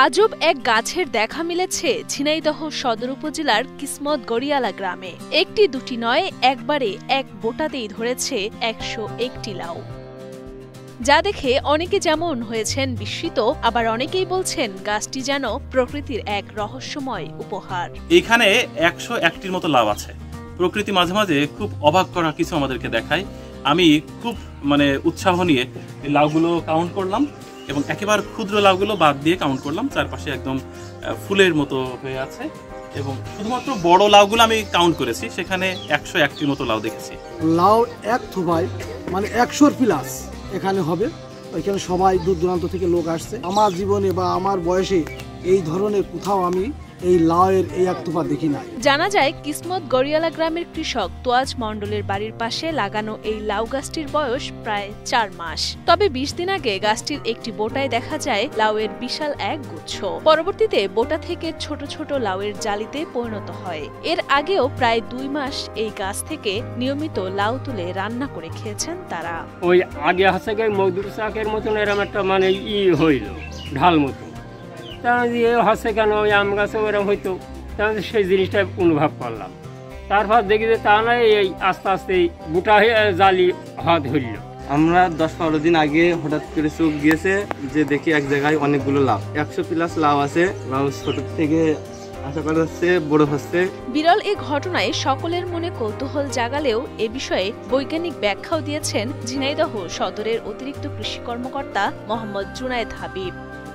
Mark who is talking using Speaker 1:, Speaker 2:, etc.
Speaker 1: আজব এক গাছের দেখা মিলেছে ঝিনাইদহ সদর উপজেলার কিসমত গড়িয়ালা গ্রামে। একটি দুটি নয়, একবারে এক বোটাতেই ধরেছে ১০১টি লাউ, যা দেখে অনেকে যেমন হয়েছেন বিস্মিত, আবার অনেকেই বলছেন গাছটি যেন প্রকৃতির এক রহস্যময় উপহার।
Speaker 2: এখানে ১০১টির মতো লাউ আছে। প্রকৃতি মাঝে মাঝে খুব অবাক করা কিছু আমাদেরকে দেখায়। আমি খুব উৎসাহ নিয়ে এই লাউগুলো কাউন্ট করলাম এবং একেবারে ক্ষুদ্র লাউগুলো বাদ দিয়ে কাউন্ট করলাম। চারপাশে একদম ফুলের মতো হয়ে আছে এবং শুধুমাত্র বড় লাউগুলো আমি কাউন্ট করেছি, সেখানে ১০১টির মতো লাউ দেখেছি।
Speaker 3: লাউ এক থোপায় ১০০ প্লাস এখানে হবে। এখানে সবাই দূর দূরান্ত থেকে লোক আসছে। আমার জীবনে বা আমার বয়সে এই ধরনের কোথাও আমি এই লাউয়ের এই এক থোপা দেখি নাই।
Speaker 1: জানা যায় কিসমত গড়িয়ালা গ্রামের কৃষক তোয়াজ মণ্ডলের বাড়ির পাশে লাগানো এই লাউ গাছটির বয়স প্রায় ৪ মাস। তবে ২০ দিন আগে গাছটির একটি বোটায় দেখা যায় লাউয়ের বিশাল এক গুচ্ছ। পরবর্তীতে বোটা থেকে ছোট ছোট লাউয়ের জালিতে পরিণত হয়। এর আগেও প্রায় ২ মাস এই গাছ থেকে নিয়মিত লাউ তুলে রান্না করে খেয়েছেন তারা।
Speaker 4: ওই আগে হচ্ছে মজদুর চাকের মতন এরকম একটা হইল ঢাল মতো, হচ্ছে কেন ওই আম গাছে ওরকম হইতো, সেই জিনিসটা অনুভব করলাম। তারপর দেখি যে তা নয়, এই আস্তে আস্তে গোটা হয়ে জালি হাত ধরল।
Speaker 5: আমরা ১০-১৫ দিন আগে হঠাৎ করে চোখ গিয়েছে যে দেখি এক জায়গায় অনেকগুলো লাউ, ১০০ প্লাস লাউ আছে। লাউ ছোট থেকে আশা করা যাচ্ছে বড় হচ্ছে।
Speaker 1: বিরল এই ঘটনায় সকলের মনে কৌতূহল জাগালেও এ বিষয়ে বৈজ্ঞানিক ব্যাখ্যাও দিয়েছেন ঝিনাইদহ সদরের অতিরিক্ত কৃষি কর্মকর্তা মোহাম্মদ জুনায়েদ হাবিব।